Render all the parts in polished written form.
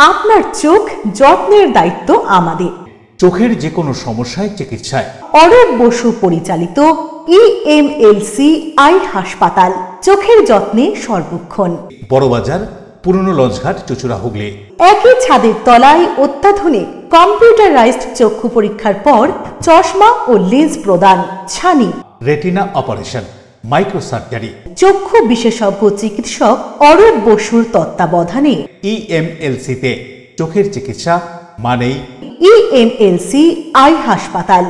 আপনার চোখ যত্নের দায়িত্ব আমাদের। চোখের যে কোনো সমস্যায় চিকিৎসায় অরূপ বসু পরিচালিত EMLC আই হাসপাতাল, চোখের যত্নে সর্বক্ষণ। বড়বাজার, পুরনো লঞ্চঘাট, চুচুড়া, হুগলি। একই ছাদের তলায় অত্যাধুনিক কম্পিউটারাইজড চক্ষু পরীক্ষার পর চশমা ও লেন্স প্রদান, ছানি, রেটিনা অপারেশন, মাইক্রোসার্জারি। চক্ষু বিশেষজ্ঞ চিকিৎসক অরূপ বসুর তত্ত্বাবধানে EMLC-তে চোখের চিকিৎসা মানেই EMLC আই হাসপাতাল।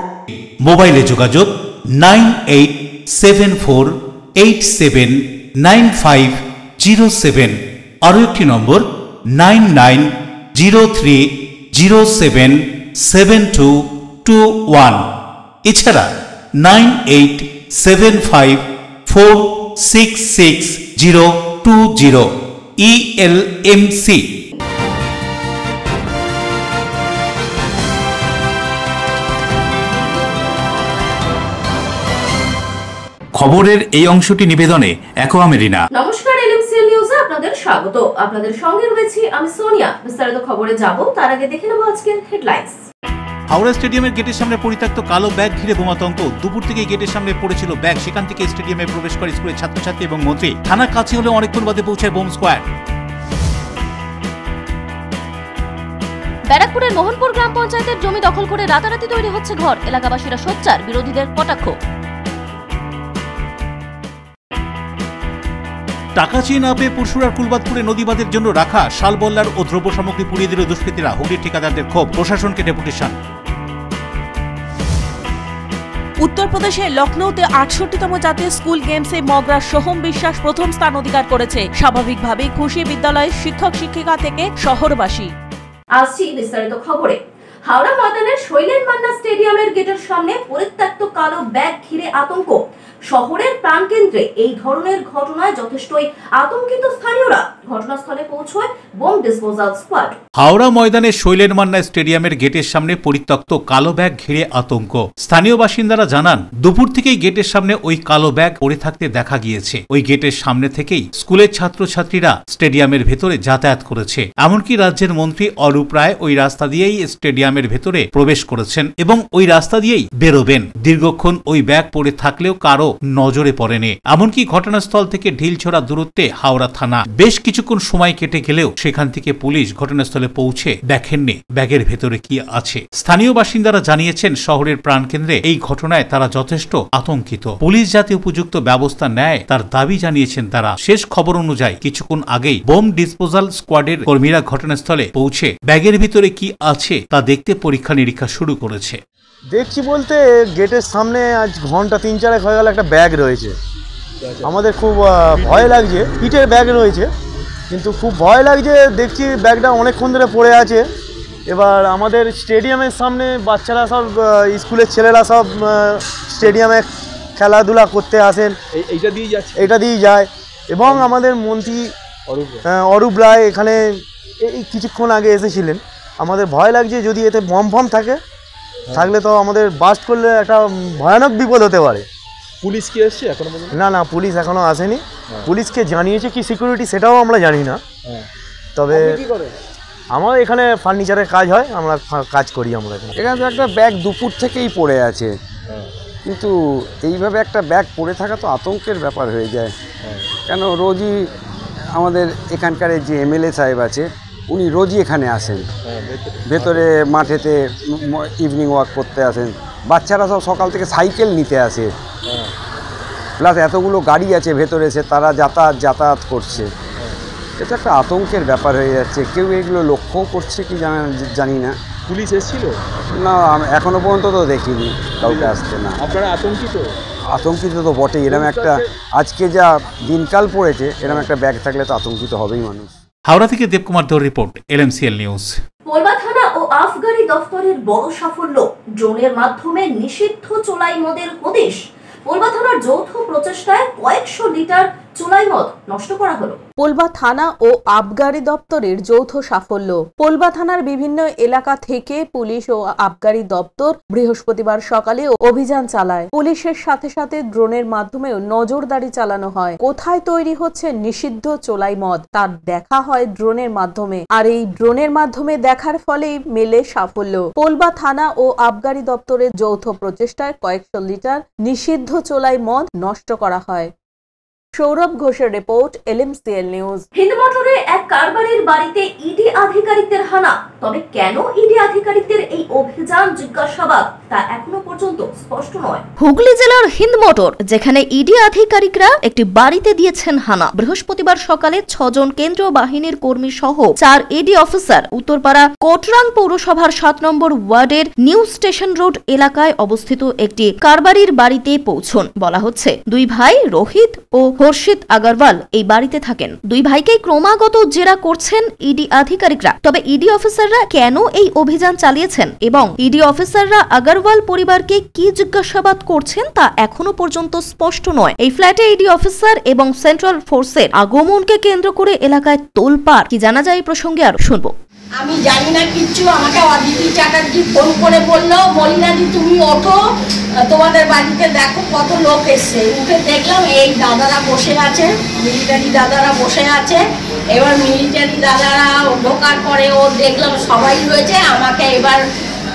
মোবাইলে যোগাযোগ 9874879507। আরও একটি নম্বর 9903077221। এছাড়া 9875466020। ELMC। খবরের এই অংশটি নিবেদনে অ্যাকোয়া মেরিনা। নমস্কার, এলএমসিএল নিউজে আপনাদের স্বাগত। আপনাদের সঙ্গে রয়েছি আমি সোনিয়া। বিস্তারিত খবরে যাব তার আগে দেখে নেব আজকের হেডলাইন্স। হাওড়া স্টেডিয়ামের গেটের সামনে পরিত্যক্ত কালো ব্যাগ ঘিরে বোমাতঙ্ক। দুপুর থেকেই গেটের সামনে পড়েছিল ব্যাগ, সেখান থেকে স্টেডিয়ামে প্রবেশ করে স্কুলের ছাত্রছাত্রী এবং মন্ত্রী। থানার কাছে হলে অনেকক্ষণ বাদে পৌঁছায় বোম স্কোয়াড। ব্যারাকপুরের মোহনপুর গ্রাম পঞ্চায়েতের জমি দখল করে রাতারাতি তৈরি হচ্ছে ঘর, এলাকাবাসীরা সোচ্চার, বিরোধীদের কটাক্ষ। টাকা চেয়ে না পেয়ে পরশুরার কুলবাদপুরে নদীবাঁধের জন্য রাখা শালবল্লার ও দ্রব্য সামগ্রী পুড়িয়ে দিল দুষ্কৃতীরা। হুগলির ঠিকাদারদের ক্ষোভ, প্রশাসনকে ডেপুটেশন। উত্তরপ্রদেশে লখনৌতে 68তম জাতীয় স্কুল গেমসে মগরার সোহম বিশ্বাস প্রথম স্থান অধিকার করেছে। স্বাভাবিকভাবেই খুশি বিদ্যালয়ের শিক্ষক শিক্ষিকা থেকে শহরবাসী। আসছি বিস্তারিত খবরে। হাওড়া ময়দানের শৈলেন মান্না স্টেডিয়ামের গেটের সামনে পরিত্যক্ত কালো ব্যাগ ঘিরে আতঙ্ক। শহরের প্রাণকেন্দ্রে এই ধরনের ঘটনায় যথেষ্টই আতঙ্কিত স্থানীয়রা। ঘটনাস্থলে পৌঁছয় বোম ডিসপোজাল স্কোয়াড। হাওড়া ময়দানের শৈলেন মান্না স্টেডিয়ামের গেটের সামনে পরিত্যক্ত কালো ব্যাগ ঘিরে আতঙ্ক। স্থানীয় বাসিন্দারা জানান, দুপুর থেকেই গেটের সামনে ওই কালো ব্যাগ পড়ে থাকতে দেখা গিয়েছে। ওই গেটের সামনে থেকেই স্কুলের ছাত্রছাত্রীরা স্টেডিয়ামের ভেতরে যাতায়াত করেছে। এমনকি রাজ্যের মন্ত্রী অরূপ রায় ওই রাস্তা দিয়েই স্টেডিয়ামের ভেতরে প্রবেশ করেছেন এবং ওই রাস্তা দিয়েই বেরোবেন। দীর্ঘক্ষণ ওই ব্যাগ পড়ে থাকলেও কারো নজরে পড়েনি। এমনকি ঘটনাস্থল থেকে ঢিলছোড়া দূরত্বে হাওড়া থানা। বেশ কিছুক্ষণ সময় কেটে গেলেও সেখান থেকে পুলিশ ঘটনাস্থলে পৌঁছে দেখেননি ব্যাগের ভেতরে কি আছে। স্থানীয় বাসিন্দারা জানিয়েছেন, শহরের প্রাণকেন্দ্রে এই ঘটনায় তারা যথেষ্ট আতঙ্কিত। পুলিশ যাতে উপযুক্ত ব্যবস্থা নেয় তার দাবি জানিয়েছেন তারা। শেষ খবর অনুযায়ী কিছুক্ষণ আগেই বোম ডিসপোজাল স্কোয়াডের কর্মীরা ঘটনাস্থলে পৌঁছে ব্যাগের ভিতরে কি আছে তা দেখতে পরীক্ষা নিরীক্ষা শুরু করেছে। দেখছি বলতে গেটের সামনে আজ ঘন্টা 3-4 হয়ে গেল একটা ব্যাগ রয়েছে। আমাদের খুব ভয় লাগছে। ইটের ব্যাগ রয়েছে, কিন্তু খুব ভয় লাগছে। দেখছি ব্যাগটা অনেকক্ষণ ধরে পড়ে আছে। এবার আমাদের স্টেডিয়ামের সামনে বাচ্চারা সব, স্কুলের ছেলেরা সব স্টেডিয়ামে খেলাধুলা করতে আসেন, এইটা দিয়েই যায়। এবং আমাদের মন্ত্রী অরূপ রায় এখানে এই কিছুক্ষণ আগে এসেছিলেন। আমাদের ভয় লাগছে যদি এতে বম ফম থাকলে তো আমাদের বাস্ট করলে একটা ভয়ানক বিপদ হতে পারে। পুলিশ কি এসছে এখনো পর্যন্ত? না, পুলিশ এখনো আসেনি। পুলিশকে জানিয়েছে কি সিকিউরিটি সেটাও আমরা জানি না। তবে আমার এখানে ফার্নিচারের কাজ হয়, আমরা কাজ করি। আমরা এখানে তো একটা ব্যাগ দুপুর থেকেই পড়ে আছে, কিন্তু এইভাবে একটা ব্যাগ পড়ে থাকা তো আতঙ্কের ব্যাপার হয়ে যায়। কেন রোজই আমাদের এখানকার যে MLA সাহেব আছে উনি রোজই এখানে আসেন, ভেতরে মাঠেতে ইভিনিং ওয়াক করতে আসেন। বাচ্চারা সব সকাল থেকে সাইকেল নিতে আসে, প্লাস এতগুলো গাড়ি আছে ভেতরে, এসে তারা যাতায়াত করছে। এটা একটা আতঙ্কের ব্যাপার হয়ে যাচ্ছে। কেউ এগুলো লক্ষ্যও করছে কি জানি না। পুলিশ এসেছিল না, এখনো পর্যন্ত তো দেখিনি কাউকে আসতে। না, আপনারা আতঙ্কিত তো বটেই। এরকম একটা আজকে যা দিনকাল পড়েছে, এরকম একটা ব্যাগ থাকলে তো আতঙ্কিত হবেই মানুষ। হাওড়া থেকে Debkumar Dour report, LMCL news. Polba থানা ও আফগারি দফতরের বড় সাফল্য, ড্রোনের মাধ্যমে নিষিদ্ধ চোলাই মদের হদিশ। পোলবা থানার যৌথ প্রচেষ্টায় কয়েকশো লিটার চোলাই মদ নষ্ট করা হলো। পোলবা থানা ও আবগারি দপ্তরের যৌথ সাফল্য। পোলবা থানার বিভিন্ন এলাকা থেকে পুলিশ ও আবগারি দপ্তর বৃহস্পতিবার সকালে অভিযান চালায়। পুলিশের সাথে সাথে ড্রোনের মাধ্যমেও নজরদারি চালানো হয়। কোথায় তৈরি হচ্ছে নিষিদ্ধ চোলাই মদ তার দেখা হয় ড্রোনের মাধ্যমে, আর এই ড্রোনের মাধ্যমে দেখার ফলেই মেলে সাফল্য। পোলবা থানা ও আবগারি দপ্তরের যৌথ প্রচেষ্টায় কয়েকশো লিটার নিষিদ্ধ চোলাই মদ নষ্ট করা হয়। সৌরভ ঘোষের রিপোর্ট, LMCL নিউজ। হিন্দমোটরে এক কারবারির বাড়িতে ইডি আধিকারিকদের হানা। তবে কেন ইডি আধিকারিকদের এই অভিযান, জিজ্ঞাসাবাদ তা এখনো পর্যন্ত স্পষ্ট নয়। হুগলি জেলার হিন্দমোটর, যেখানে ইডি আধিকারিকরা একটি বাড়িতে দিয়েছেন হানা। বৃহস্পতিবার সকালে 6 জন কেন্দ্রীয় বাহিনীর কর্মী সহ 4 ইডি অফিসার উত্তরপাড়া কোটরাং পৌরসভার 7 নম্বর ওয়ার্ডের নিউ স্টেশন রোড এলাকায় অবস্থিত একটি কারবারির বাড়িতে পৌঁছন। বলা হচ্ছে 2 ভাই রোহিত ও হর্ষিত আগরওয়াল এই বাড়িতে থাকেন। 2 ভাইকেই ক্রমাগত জেরা করছেন ইডি আধিকারিকরা। তবে ইডি অফিসাররা কেন এই অভিযান চালিয়েছেন এবং ইডি অফিসাররা আগরওয়াল পরিবারকে কি জিজ্ঞাসাবাদ করছেন তা এখনো পর্যন্ত স্পষ্ট নয়। এই ফ্ল্যাটে ইডি অফিসার এবং সেন্ট্রাল ফোর্সের আগমনকে কেন্দ্র করে এলাকায় তোলপাড়। কি জানা যায় এই প্রসঙ্গে আর শুনবো। আমি জানি না কিচ্ছু। আমাকে অদিতি চ্যাটার্জি ফোন করে বললো, মলিনাদি তুমি ওঠো, তোমাদের বাড়িতে দেখো কত লোক এসছে। উঠে দেখলাম এই দাদারা বসে আছে, মিলিটারি দাদারা বসে আছে। এবার মিলিটারি দাদারা ঢোকার পরে ও দেখলাম সবাই রয়েছে। আমাকে এবার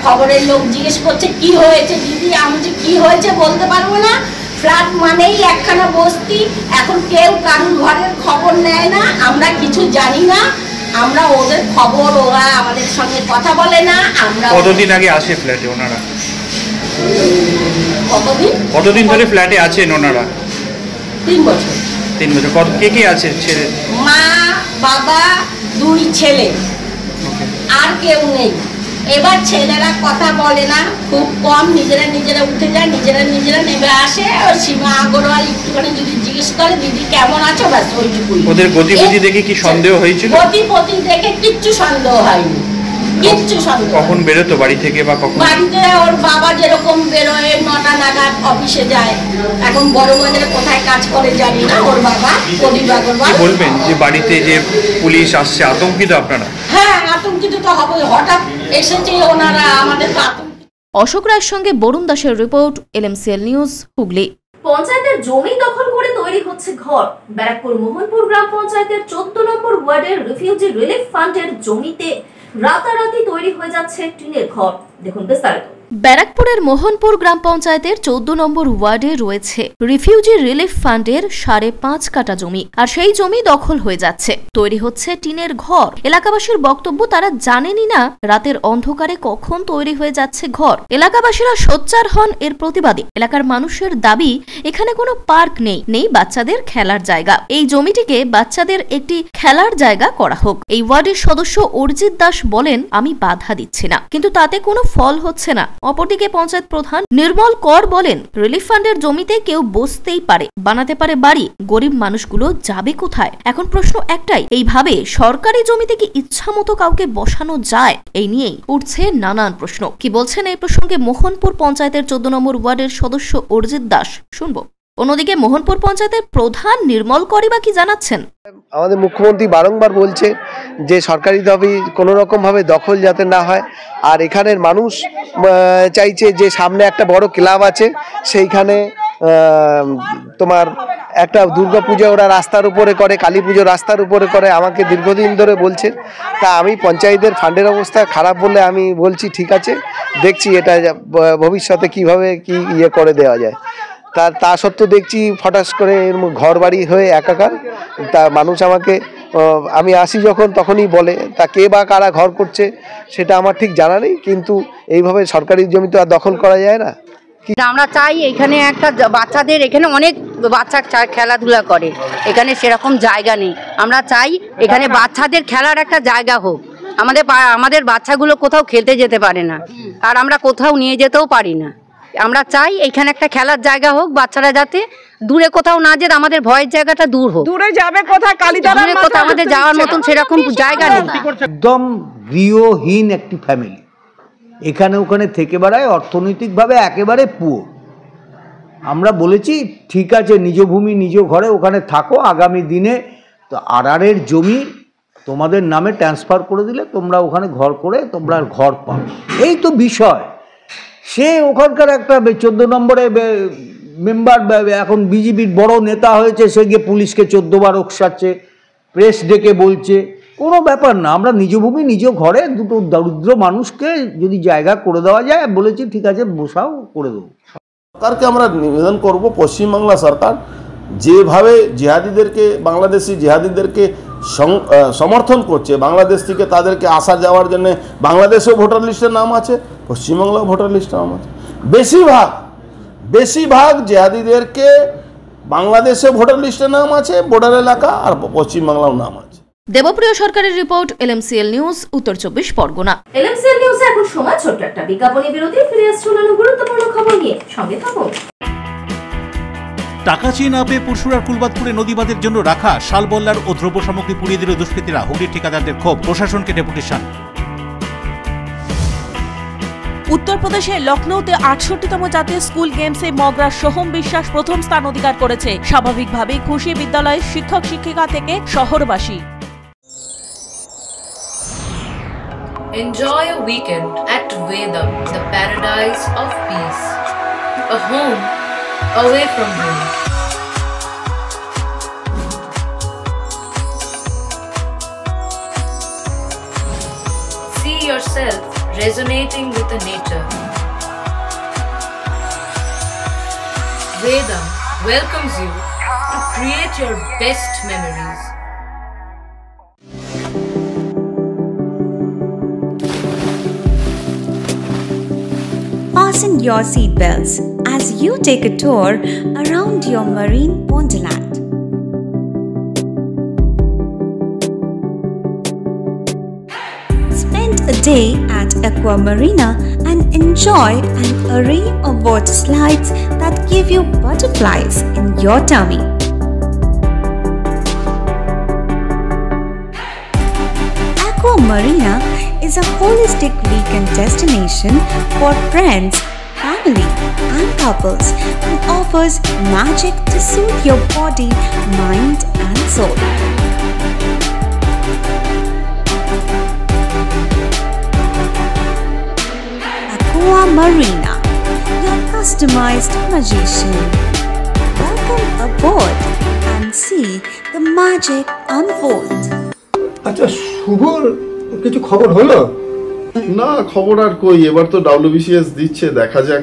খবরের লোক জিজ্ঞেস করছে কি হয়েছে দিদি। আমি যে কি হয়েছে বলতে পারবো না। ফ্ল্যাট মানেই একখানা বস্তি, এখন কেউ কারুর ঘরের খবর নেয় না, আমরা কিছু জানি না। আমরা ওদের খবর, ওরা আমাদের সঙ্গে কথা বলে না। আমরা কতদিন আগে আসে ফ্ল্যাটে ওনারা? কতদিন ধরে ফ্ল্যাটে আছেন ওনারা? 3 বছর। 3 বছর। কে কে আছে? ছেলে, মা, বাবা, 2 ছেলে, আর কেউ নেই। এবার ছেলেরা কথা বলে না, খুব কম, নিজেরা উঠে যায়, নিজেরা নেমে আসে। সীমা আগরওয়াল একটুখানি যদি জিজ্ঞেস করে দিদি কেমন আছো, ব্যাস ওইটুকুই। ওদের গতিবিধি দেখে কি সন্দেহ হয়েছিল? গতিপতি দেখে কিচ্ছু সন্দেহ হয়নি, কিচ্ছু সন্দেহ। কখন বেরোতো বাড়ি থেকে বা কখন? বাড়িতে ওর বাবা যেরকম বেরোয় 9টা নাগাদ অফিসে যায়। এখন বড় বাজারে কোথায় কাজ করে জানি না ওর বাবা। বলবেন যে বাড়িতে যে পুলিশ আসছে, আতঙ্কিত আপনারা? হ্যাঁ, আতঙ্কিত তো হবে। হঠাৎ এসেছে ওনারা, আমাদের তো আতঙ্কিত। অশোক রায়ের সঙ্গে বরুণ দাসের রিপোর্ট, LMCL নিউজ, হুগলি। পঞ্চায়েতের জমি দখল করে তৈরি হচ্ছে ঘর। ব্যারাকপুর মোহনপুর গ্রাম পঞ্চায়েতের 14 নম্বর ওয়ার্ডের রিফিউজি রিলিফ ফান্ডের জমিতে রাতারাতি তৈরি হয়ে যাচ্ছে টিনের ঘর। দেখুন বিস্তারিত। ব্যারাকপুরের মোহনপুর গ্রাম পঞ্চায়েতের 14 নম্বর ওয়ার্ডে রয়েছে রিফিউজি রিলিফ ফান্ডের 5.5 কাঠা জমি, আর সেই জমি দখল হয়ে যাচ্ছে। তৈরি হচ্ছে টিনের ঘর। এলাকাবাসীর বক্তব্য, তারা জানেনই না রাতের অন্ধকারে কখন তৈরি হয়ে যাচ্ছে ঘর। এলাকাবাসীরা সোচ্চার হন এর প্রতিবাদে। এলাকার মানুষের দাবি, এখানে কোনো পার্ক নেই বাচ্চাদের খেলার জায়গা। এই জমিটিকে বাচ্চাদের একটি খেলার জায়গা করা হোক। এই ওয়ার্ডের সদস্য অর্জিত দাস বলেন, আমি বাধা দিচ্ছি না, কিন্তু তাতে কোনো ফল হচ্ছে না। অপরদিকে পঞ্চায়েত প্রধান নির্মল কর বলেন, রিলিফ ফান্ডের জমিতে কেউ বসতেই পারে, বানাতে পারে বাড়ি, গরিব মানুষগুলো যাবে কোথায়? এখন প্রশ্ন একটাই, এইভাবে সরকারি জমিতে কি ইচ্ছা মতো কাউকে বসানো যায়? এই নিয়েই উঠছে নানান প্রশ্ন। কি বলছেন এই প্রসঙ্গে মোহনপুর পঞ্চায়েতের 14 নম্বর ওয়ার্ডের সদস্য অর্জিত দাস, শুনবো। অন্যদিকে মোহনপুর পঞ্চায়েতের প্রধান নির্মল করি বা কি জানাচ্ছেন। আমাদের মুখ্যমন্ত্রী বারংবার বলছে যে সরকারি জমি কোনো রকম ভাবে দখল যাতে না হয়, আর এখানের মানুষ চাইছে যে সামনে একটা বড় ক্লাব আছে, সেইখানে তোমার একটা দুর্গাপুজো ওরা রাস্তার উপরে করে, কালী পুজো রাস্তার উপরে করে, আমাকে দীর্ঘদিন ধরে বলছে। তা আমি পঞ্চায়েতের ফান্ডের অবস্থা খারাপ বলে আমি বলছি ঠিক আছে, দেখছি এটা ভবিষ্যতে কিভাবে কি ইয়ে করে দেওয়া যায়। তা সত্ত্বেও দেখছি ফটাস করে ঘর বাড়ি হয়ে একাকার। তা মানুষ আমাকে, আমি আসি যখন তখনই বলে, তা কে বা কারা ঘর করছে সেটা আমার ঠিক জানা নেই, কিন্তু এইভাবে সরকারি জমি তো আর দখল করা যায় না। আমরা চাই এখানে একটা বাচ্চাদের, এখানে অনেক বাচ্চা খেলাধুলা করে, এখানে সেরকম জায়গা নেই। আমরা চাই এখানে বাচ্চাদের খেলার একটা জায়গা হোক। আমাদের বাচ্চাগুলো কোথাও খেলতে যেতে পারে না, আর আমরা কোথাও নিয়ে যেতেও পারি না। আমরা চাই এখানে একটা খেলার জায়গা হোক, বাচ্চারা যাতে দূরে কোথাও না যেতে, আমাদের ভয়ের জায়গাটা দূর হোক। দূরে যাবে কোথায়? কালীতলা কোথাও আমাদের যাওয়ার মতন সেরকম জায়গা নেই। একদম গৃহহীন একটি ফ্যামিলি, এখানে ওখানে থেকে বেড়ায়, অর্থনৈতিকভাবে একেবারে পুয়ো। আমরা বলেছি ঠিক আছে, নিজ ভূমি নিজ ঘরে ওখানে থাকো, আগামী দিনে তো আরআরের জমি তোমাদের নামে ট্রান্সফার করে দিলে তোমরা ওখানে ঘর করে তোমরা ঘর পাও, এই তো বিষয়। সে ওখানকার একটা 14 নম্বরে মেম্বার, এখন বিজেপির বড় নেতা হয়েছে, সে গিয়ে পুলিশকে 14 বার ওকসাচ্ছে, প্রেস ডেকে বলছে। কোনো ব্যাপার না, আমরা নিজ ভূমি নিজ ঘরে দুটো দরিদ্র মানুষকে যদি জায়গা করে দেওয়া যায়, বলেছি ঠিক আছে বসাও, করে দেবো। সরকারকে আমরা নিবেদন করব, পশ্চিমবাংলা সরকার যেভাবে জিহাদিদেরকে, বাংলাদেশি জিহাদিদেরকে সমর্থন করছে, বাংলাদেশ থেকে তাদেরকে আসা যাওয়ার জন্য বাংলাদেশেও ভোটার লিস্টের নাম আছে, পশ্চিমবাংলাও ভোটার লিস্টের নাম আছে। বেশিরভাগ জিহাদিদেরকে বাংলাদেশে ভোটার লিস্টের নাম আছে, বর্ডার এলাকা, আর পশ্চিমবাংলাও নাম আছে। দেবপ্রিয় সরকারের রিপোর্ট, LMCL নিউজ, উত্তর 24 পরগনা। LMCL নিউজে এখন সময় ছোট্ট একটা বিজ্ঞাপনী বিরতি, ফিরে আসছে অন্যান্য গুরুত্বপূর্ণ খবর নিয়ে, সঙ্গে থাকুন। টাকা চেয়ে না পেয়ে পরশুরার কুলবাদপুরে নদীবাঁধের জন্য রাখা শালবল্লার ও দ্রব্য সামগ্রী পুড়িয়ে দিল দুষ্কৃতীরা। হুগলির ঠিকাদারদের ক্ষোভ, প্রশাসনকে ডেপুটেশন। উত্তরপ্রদেশে লখনৌতে 68তম জাতীয় স্কুল গেমসে মগরার সোহম বিশ্বাস প্রথম স্থান অধিকার করেছে। স্বাভাবিকভাবেই খুশি বিদ্যালয়ের শিক্ষক শিক্ষিকা থেকে শহরবাসী। Enjoy a weekend at Vedam, the paradise of peace. A home away from home. See yourself resonating with the nature. Vedam welcomes you to create your best memories. Fasten your seatbelts as you take a tour around your marine wonderland. Spend a day at Aqua Marina and enjoy an array of water slides that give you butterflies in your tummy. Aqua Marina is a holistic weekend destination for friends, family and couples and offers magic to soothe your body, mind and soul. Aqua Marina, your customized magician. Welcome aboard and see the magic unfold. আচ্ছা শুভর কিছু খবর হলো? না, খবর আর কই, এবার তো WBCS দিচ্ছে, দেখা যাক।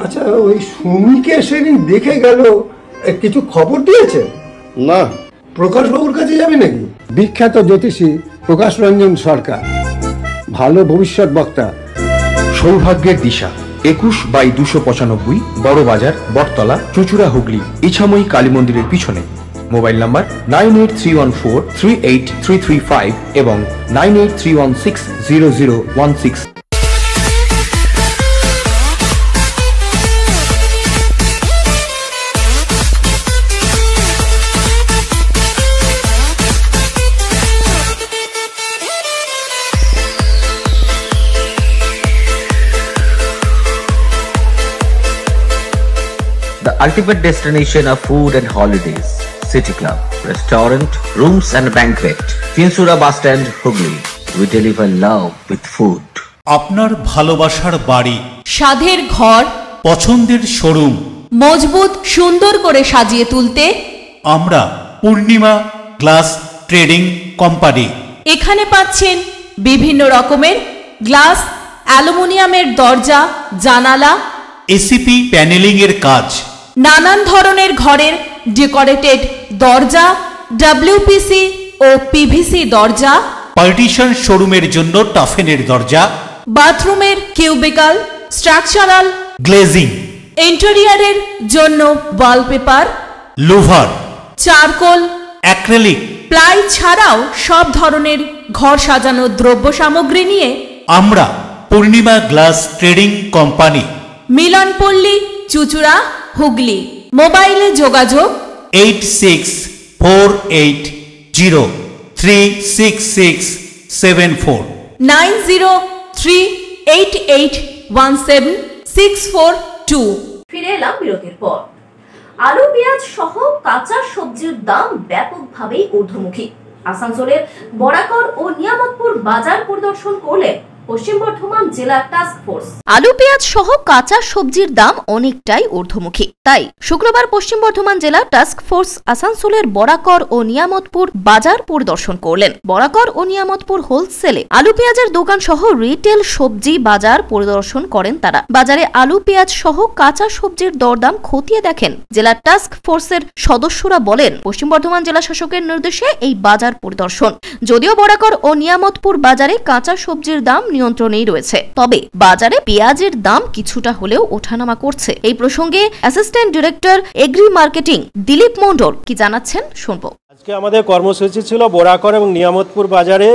আচ্ছা ওই সুমিকে সেদিন দেখে গেল, কিছু খবর দিয়েছে? না। প্রকাশ বাবুর কাছে যাবে নাকি? বিখ্যাত জ্যোতিষী প্রকাশ রঞ্জন সরকার, ভালো ভবিষ্যৎ বক্তা। সৌভাগ্যের দিশা, 21/295 বড় বাজার, বটতলা, চুঁচুড়া, হুগলি, ইছাময়ী কালী মন্দিরের পিছনে। মোবাইল নাম্বার 9831438335 এবং 9831600016। The ultimate destination of food and holidays. City Club, restaurant, rooms and banquet. Finsura Bus Stand, Hugli. We deliver love with food. আপনার ভালোবাসার বাড়ি, স্বাদের ঘর, পছন্দের শোরুম, মজবুত সুন্দর করে সাজিয়ে তুলতে আমরা পূর্ণিমা গ্লাস ট্রেডিং কোম্পানি। এখানে পাচ্ছেন বিভিন্ন রকমের গ্লাস, অ্যালুমিনিয়ামের দরজা, জানালা, এসিপি প্যানেলিং এর কাজ, নানান ধরনের ঘরের ডেকোরেটেড দরজা, WPC ও PVC দরজা, পার্টিশন শোরুমের জন্য টাফেনের দরজা, বাথরুমের কিউবিকাল, স্ট্রাকচারাল গ্লেজিং, ইন্টেরিয়রের জন্য wallpaper, louver, charcoal, acrylic, ply ছাড়াও সব ধরনের ঘর সাজানোর দ্রব্য সামগ্রী নিয়ে আমরা Purnima glass trading company, Milanpalli, Chuchura, Hooghly. মোবাইলে যোগাযোগ 8640366674 9038817642। ফিরে এলাম বিরতির পর। আলু পেঁয়াজ সহ কাঁচা সবজির দাম ব্যাপকভাবেই ঊর্ধ্বমুখী। আসানসোলের বরাকর ও নিয়ামতপুর বাজার পরিদর্শন করলেন পশ্চিম বর্ধমান জেলা টাস্ক ফোর্স। আলু পেঁয়াজ সহ কাঁচা সবজির দাম অনেকটাই ঊর্ধ্বমুখী। তাই শুক্রবার পশ্চিম বর্ধমান জেলা টাস্ক ফোর্স আসানসোলের বরাকর ও নিয়ামতপুর বাজার পরিদর্শন করলেন। বরাকর ও নিয়ামতপুর হোলসেলে আলু পেঁয়াজের দোকান সহ রিটেল সবজি বাজার পরিদর্শন করেন তারা। বাজারে আলু পেঁয়াজ সহ কাঁচা সবজির দরদাম খতিয়ে দেখেন। জেলা টাস্ক ফোর্সের সদস্যরা বলেন, পশ্চিম বর্ধমান জেলা শাসকের নির্দেশে এই বাজার পরিদর্শন। যদিও বরাকর ও নিয়ামতপুর বাজারে কাঁচা সবজির দাম নিয়ন্ত্রণেই রয়েছে, তবে বাজারে পেঁয়াজের দাম কিছুটা হলেও ওঠানামা করছে। এই প্রসঙ্গে assistant director agri marketing Dilip Mondal কি জানাচ্ছেন শুনবো। আজকে আমাদের কর্মসূচি ছিল বরাকর এবং নিয়ামতপুর বাজারে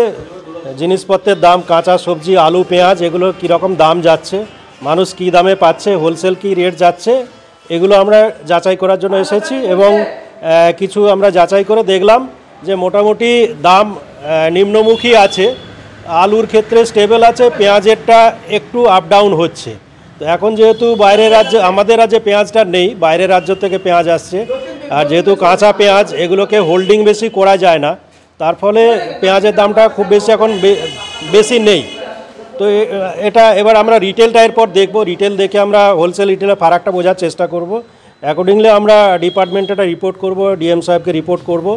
জিনিসপত্রের দাম, কাঁচা সবজি, আলু, পেঁয়াজ এগুলো কীরকম দাম যাচ্ছে, মানুষ কী দামে পাচ্ছে, হোলসেল কী রেট যাচ্ছে, এগুলো আমরা যাচাই করার জন্য এসেছি। এবং কিছু আমরা যাচাই করে দেখলাম যে মোটামুটি দাম নিম্নমুখী আছে। আলুর ক্ষেত্রে স্টেবল আছে, পেঁয়াজেরটা একটু আপ ডাউন হচ্ছে। তো এখন যেহেতু বাইরের রাজ্যে, আমাদের রাজ্যে পেঁয়াজটা নেই, বাইরের রাজ্য থেকে পেঁয়াজ আসছে, আর যেহেতু কাঁচা পেঁয়াজ এগুলোকে হোল্ডিং বেশি করা যায় না, তার ফলে পেঁয়াজের দামটা খুব বেশি এখন বেশি নেই। তো এটা এবার আমরা রিটেলটা এরপর দেখব, রিটেল দেখে আমরা হোলসেল রিটেলের ফারাকটা বোঝার চেষ্টা করব। অ্যাকর্ডিংলি আমরা ডিপার্টমেন্টে এটা রিপোর্ট করব, ডিএম সাহেবকে রিপোর্ট করব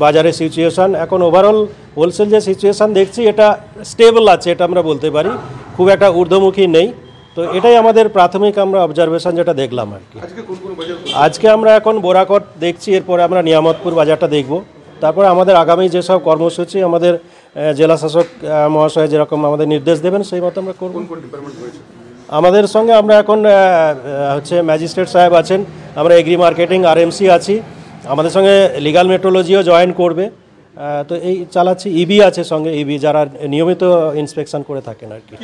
বাজারের সিচুয়েশান। এখন ওভারঅল হোলসেল যে সিচুয়েশান দেখছি এটা স্টেবল আছে, এটা আমরা বলতে পারি, খুব একটা ঊর্ধ্বমুখী নেই। তো এটাই আমাদের প্রাথমিক আমরা অবজারভেশন যেটা দেখলাম আর কি। আজকে আমরা এখন বোরাকর দেখছি, এরপরে আমরা নিয়ামতপুর বাজারটা দেখব। তারপরে আমাদের আগামী যেসব কর্মসূচি আমাদের জেলা শাসক মহাশয় যেরকম আমাদের নির্দেশ দেবেন সেই মতো আমরা করব। আমাদের সঙ্গে আমরা এখন হচ্ছে ম্যাজিস্ট্রেট সাহেব আছেন, আমরা এগ্রি মার্কেটিং আরএমসি আছি, আমাদের সঙ্গে লিগাল মেট্রোলজিও জয়েন করবে। তো এই চালাচ্ছি, ইবি আছে সঙ্গে, ইবি যারা নিয়মিত ইন্সপেকশন করে থাকেন আর কি।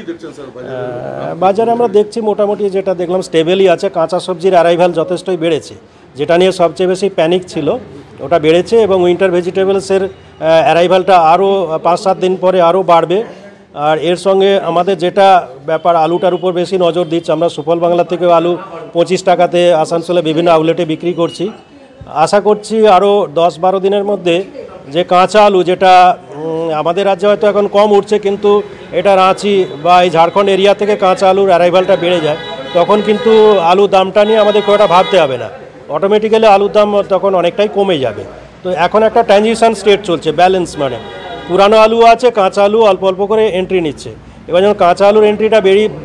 বাজারে আমরা দেখছি মোটামুটি যেটা দেখলাম স্টেবেলই আছে। কাঁচা সবজির অ্যারাইভাল যথেষ্টই বেড়েছে, যেটা নিয়ে সবচেয়ে বেশি প্যানিক ছিল ওটা বেড়েছে, এবং উইন্টার ভেজিটেবলসের অ্যারাইভালটা আরও 5-7 দিন পরে আরও বাড়বে। আর এর সঙ্গে আমাদের যেটা ব্যাপার, আলুটার উপর বেশি নজর দিচ্ছে। আমরা সুফল বাংলা থেকেও আলু 25 টাকাতে আসানসোলে বিভিন্ন আউটলেটে বিক্রি করছি। আশা করছি আরও 10-12 দিনের মধ্যে যে কাঁচা আলু, যেটা আমাদের রাজ্যে হয়তো এখন কম উঠছে, কিন্তু এটা রাঁচি বা এই ঝাড়খণ্ড এরিয়া থেকে কাঁচা আলুর অ্যারাইভালটা বেড়ে যায়, তখন কিন্তু আলুর দামটা নিয়ে আমাদের খুব একটা ভাবতে হবে না। অটোমেটিক্যালি আলুর দাম তখন অনেকটাই কমে যাবে। তো এখন একটা ট্রানজিশন স্টেট চলছে, ব্যালেন্স, মানে পুরানো আলু আছে, কাঁচা আলু অল্প অল্প করে এন্ট্রি নিচ্ছে। এবার যখন কাঁচা আলুর এন্ট্রিটা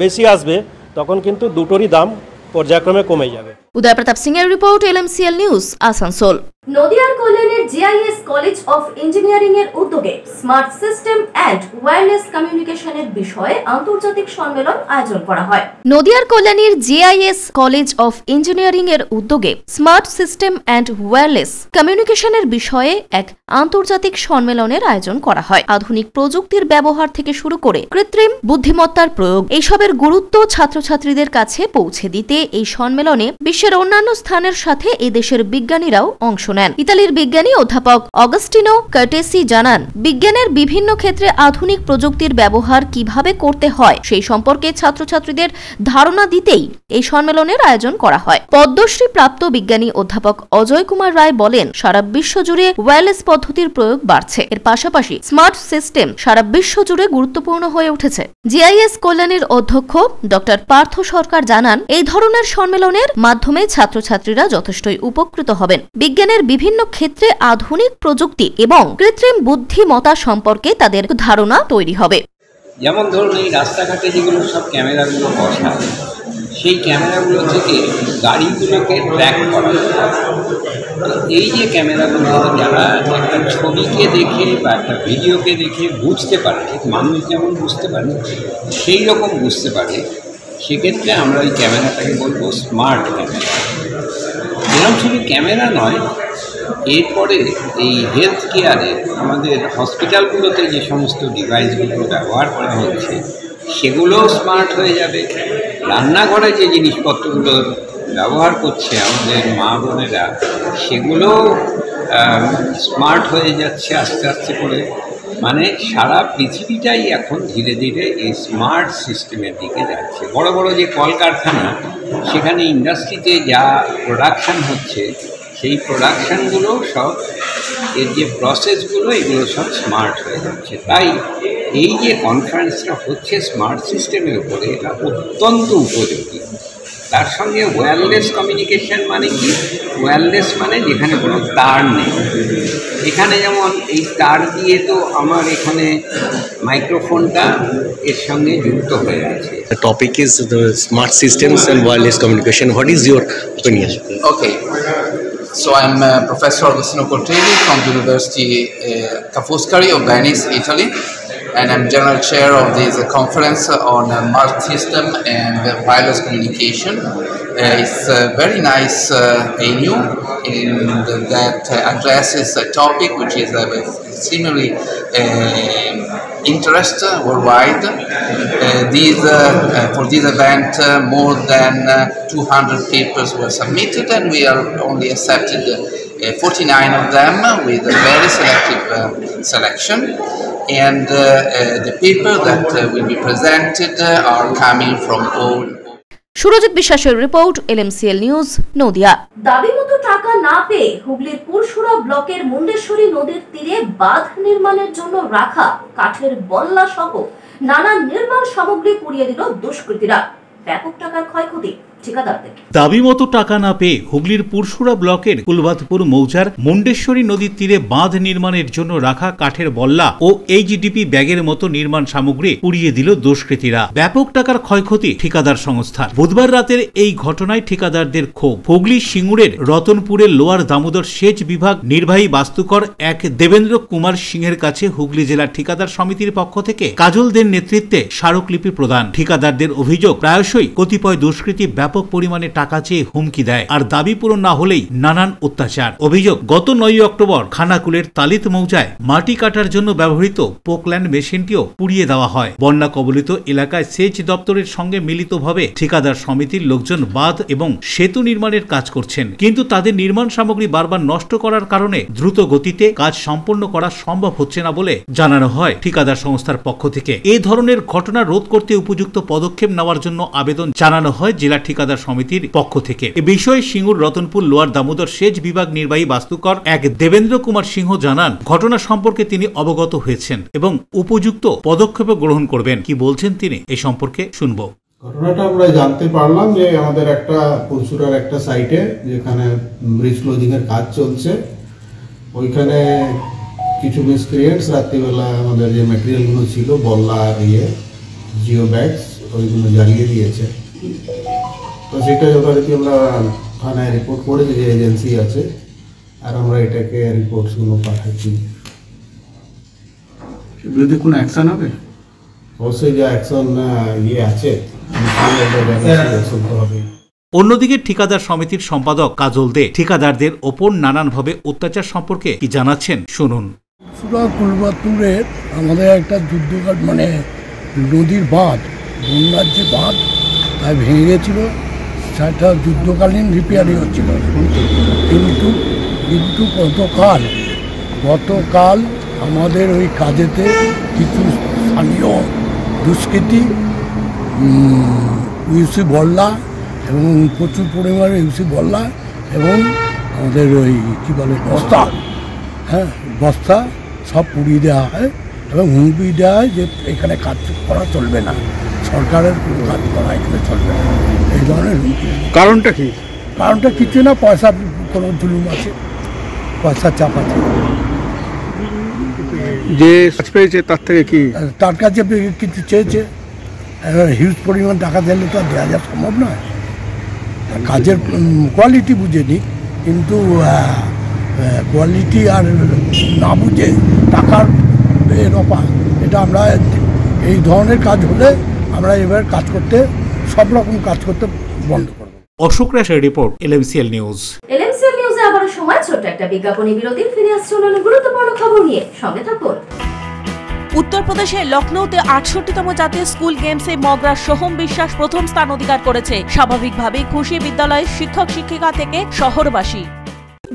বেশি আসবে, তখন কিন্তু দুটোরই দাম পর্যায়ক্রমে কমে যাবে। উদয় প্রতাপ সিং এর রিপোর্ট, LMCL নিউজ, আসানসোল। নদিয়ার কল্যাণের জিআইএস কলেজ অফ ইঞ্জিনিয়ারিং এর উদ্যোগে স্মার্ট সিস্টেম অ্যান্ড ওয়্যারলেস কমিউনিকেশনের বিষয়ে আন্তর্জাতিক সম্মেলন আয়োজন করা হয়। নদিয়ার কল্যাণীর জিআইএস কলেজ অফ ইঞ্জিনিয়ারিং এর উদ্যোগে স্মার্ট সিস্টেম অ্যান্ড ওয়্যারলেস কমিউনিকেশনের বিষয়ে এক আন্তর্জাতিক সম্মেলনের আয়োজন করা হয়। আধুনিক প্রযুক্তির ব্যবহার থেকে শুরু করে কৃত্রিম বুদ্ধিমত্তার প্রয়োগ, এইসবের গুরুত্ব ছাত্রছাত্রীদের কাছে পৌঁছে দিতে এই সম্মেলনে বিশ্বের অন্যান্য স্থানের সাথে এদেশের বিজ্ঞানীরাও অংশ নেন। ইতালির বিজ্ঞানী অধ্যাপক অগাস্টিনো কার্টেসি জানান, বিজ্ঞানের বিভিন্ন ক্ষেত্রে আধুনিক প্রযুক্তির ব্যবহার কিভাবে করতে হয় সেই সম্পর্কে ছাত্রছাত্রীদের ধারণা দিতেই এই সম্মেলনের আয়োজন করা হয়। পদ্মশ্রী প্রাপ্ত বিজ্ঞানী অধ্যাপক অজয় কুমার রায় বলেন, সারা বিশ্ব জুড়ে ওয়্যারলেস পদ্ধতির প্রয়োগ বাড়ছে। এর পাশাপাশি স্মার্ট সিস্টেম সারা বিশ্ব জুড়ে গুরুত্বপূর্ণ হয়ে উঠেছে। জিআইএস কল্যাণীর অধ্যক্ষ ডক্টর পার্থ সরকার জানান, এই ধরনের সম্মেলনের মাধ্যমে ছাত্রছাত্রীরা যথেষ্টই উপকৃত হবেন। বিজ্ঞানের বিভিন্ন ক্ষেত্রে আধুনিক প্রযুক্তি এবং কৃত্রিম বুদ্ধিমত্তা সম্পর্কে তাদের ধারণা তৈরি হবে। যেমন ধরুন, এই রাস্তাঘাটে যেগুলো সব ক্যামেরাগুলো বসা, সেই ক্যামেরাগুলো থেকে গাড়িগুলোকে ট্র্যাক করা। এই যে ক্যামেরাগুলো, যারা একটা ছবিকে দেখে বা একটা ভিডিওকে দেখে বুঝতে পারে, ঠিক মানুষ যেমন বুঝতে পারে সেই রকম বুঝতে পারে, সেক্ষেত্রে আমরা ওই ক্যামেরাটাকে বলবো স্মার্ট ক্যামেরা। এরকম শুধু ক্যামেরা নয়, এরপরে এই হেলথ কেয়ারে আমাদের হসপিটালগুলোতে যে সমস্ত ডিভাইসগুলো ব্যবহার করা হচ্ছে সেগুলোও স্মার্ট হয়ে যাবে। রান্নাঘরে যে জিনিসপত্রগুলো ব্যবহার করছে আমাদের মা বোনেরা, সেগুলোও স্মার্ট হয়ে যাচ্ছে আস্তে আস্তে করে। মানে সারা পৃথিবীটাই এখন ধীরে ধীরে এই স্মার্ট সিস্টেমের দিকে যাচ্ছে। বড় বড় যে কলকারখানা, সেখানে ইন্ডাস্ট্রিতে যা প্রোডাকশান হচ্ছে, সেই প্রোডাকশানগুলো সব, এর যে প্রসেসগুলো, এগুলো সব স্মার্ট হয়ে যাচ্ছে। তাই এই যে কনফারেন্সটা হচ্ছে স্মার্ট সিস্টেমের উপরে, এটা অত্যন্ত উপযোগী। তার সঙ্গে ওয়্যারলেস কমিউনিকেশন মানে কি? ওয়্যারলেস মানে যেখানে কোনো তার নেই। এখানে যেমন এই তার দিয়ে তো আমার এখানে মাইক্রোফোনটা এর সঙ্গে যুক্ত হয়ে আছে। The topic is the smart systems and wireless communication. What is your opinion? Okay. So I'm Professor Agostino Cortelli from the University Ca' Foscari of Venice, Italy, and I'm General Chair of this conference on smart system and wireless communication. It's a very nice venue in that addresses a topic which is extremely interest worldwide. For this event, more than 200 papers were submitted, and we are only accepted 49 of them with a very selective selection. And the papers that will be presented are coming from all. Surajit বিশ্বাসের report, LMCL news, Nadia. দাবি মতো টাকা না পেয়ে হুগলির পুরসুরা ব্লকের মুন্ডেশ্বরী নদীর তীরে বাঁধ নির্মাণের জন্য রাখা কাঠের বল্লা সহ নানা নির্মাণ সামগ্রী পুড়িয়ে দিল দুষ্কৃতীরা। ব্যাপক টাকার ক্ষয়ক্ষতি ঠিকাদারদের। দাবি মতো টাকা না পেয়ে হুগলির পুরসুরা ব্লকের কুলবাদপুর মৌজার মুন্ডেশ্বরী নদীর তীরে বাঁধ নির্মাণের জন্য রাখা কাঠের বল্লা ও HDP ব্যাগের মতো নির্মাণ সামগ্রী পুড়িয়ে দিল দুষ্কৃতীরা। ব্যাপক টাকার ক্ষয়ক্ষতি ঠিকাদার সংস্থার। বুধবার রাতের এই ঘটনায় ঠিকাদারদের ক্ষোভ। হুগলি সিঙ্গুরের রতনপুরের লোয়ার দামোদর সেচ বিভাগ নির্বাহী বাস্তুকর এক দেবেন্দ্র কুমার সিংহের কাছে হুগলি জেলা ঠিকাদার সমিতির পক্ষ থেকে কাজলদের নেতৃত্বে স্মারকলিপি প্রদান। ঠিকাদারদের অভিযোগ, প্রায়শই কতিপয় দুষ্কৃতী ব্যাপক পরিমাণে টাকা চেয়ে হুমকি দেয়, আর দাবি পূরণ না হলেই নানান অত্যাচার। অভিযোগ, গত 9 অক্টোবর খানাকুলের তালিত মৌজায় মাটি কাটার জন্য ব্যবহৃত পোকল্যান্ড মেশিনটিও পুড়িয়ে দেওয়া হয়। বন্যা কবলিত এলাকায় সেচ দপ্তরের সঙ্গে মিলিতভাবে ঠিকাদার সমিতির লোকজন বাঁধ এবং সেতু নির্মাণের কাজ করছেন, কিন্তু তাদের নির্মাণ সামগ্রী বারবার নষ্ট করার কারণে দ্রুত গতিতে কাজ সম্পন্ন করা সম্ভব হচ্ছে না বলে জানানো হয় ঠিকাদার সংস্থার পক্ষ থেকে। এই ধরনের ঘটনা রোধ করতে উপযুক্ত পদক্ষেপ নেওয়ার জন্য আবেদন জানানো হয় জেলা ঠিকাদার সমিতির পক্ষ থেকে। এ বিষয়ে সিঙ্গুর রতনপুর লোয়ার দামোদর সেচ বিভাগ নির্বাহী বাস্তুকর এক দেবেন্দ্র কুমার সিংহ জানান, ঘটনা সম্পর্কে তিনি অবগত হয়েছেন এবং উপযুক্ত পদক্ষেপ গ্রহণ করবেন। কি বলছেন তিনি এই সম্পর্কে শুনব। ঘটনাটা আমরা জানতে পারলাম যে আমাদের একটা পুরসুরার একটা সাইটে যেখানে ব্রিজ ক্লোজিং এর কাজ চলছে, ওইখানে কিছু মিসক্রিয়েন্টস রাত্রিবেলা আমাদের যে ম্যাটেরিয়ালগুলো ছিল, বল্লা আর জিও ব্যাগস, ওইগুলো জ্বালিয়ে দিয়েছে। তো সেটা যথারীতি আমরা থানায় রিপোর্ট করেছি, যে এজেন্সি আছে, আর আমরা এটাকে রিপোর্টসগুলো পাঠাচ্ছি। বিরুদ্ধে কোনো অ্যাকশন হবে? অবশ্যই যে অ্যাকশন আছে হবে। অন্যদিকে ঠিকাদার সমিতির সম্পাদক কাজল দে ঠিকাদারদের ওপর নানানভাবে অত্যাচার সম্পর্কে কি জানাচ্ছেন, শুনুন। কুলবাদপুরের আমাদের একটা যুদ্ধকাল, মানে নদীর বাঁধ, বন্যার যে বাঁধ, তাই ভেঙে গেছিল। সেটা যুদ্ধকালীন রিপেয়ারিং হচ্ছিল, কিন্তু গতকাল আমাদের ওই কাজেতে কিছু স্থানীয় দুষ্কৃতী ইউসি বল্লা এবং প্রচুর পরিমাণে ইউসি বল্লা এবং আমাদের ওই কী বলে বস্তা, বস্তা সব পুড়িয়ে দেওয়া হয় এবং হুমকি দেওয়া হয় যে এখানে কাজ করা চলবে না, সরকারের কোনো কাজ করা এখানে চলবে না, এই ধরনের হুমকি। কারণটা কি? কারণটা কিছু না, পয়সার কোনো জুলুম আছে, পয়সার চাপ আছে। যে কাজ পেয়েছে তার থেকে কি, তার কাছে কিছু চেয়েছে, হিউজ পরিমাণ টাকা দিলে তো আর দেওয়া যাওয়া সম্ভব নয়। কাজের কোয়ালিটি বুঝে নিক, কিন্তু কোয়ালিটি আর না বুঝে টাকার রফা, এটা আমরা এই ধরনের কাজ হলে আমরা এবার কাজ করতে, সব রকম কাজ করতে বন্ধ করব। অশোক রাশের রিপোর্ট, LMCL নিউজ। LMCL নিউজে আবার সময় ছোট্ট একটা বিজ্ঞাপনী বিরতির, ফিরে আসছে অন্যান্য গুরুত্বপূর্ণ খবর নিয়ে, সঙ্গে থাকুন। উত্তরপ্রদেশের লখনৌতে 68তম জাতীয় স্কুল গেমসে মগরার সোহম বিশ্বাস প্রথম স্থান অধিকার করেছে। স্বাভাবিকভাবেই খুশি বিদ্যালয়ের শিক্ষক শিক্ষিকা থেকে শহরবাসী।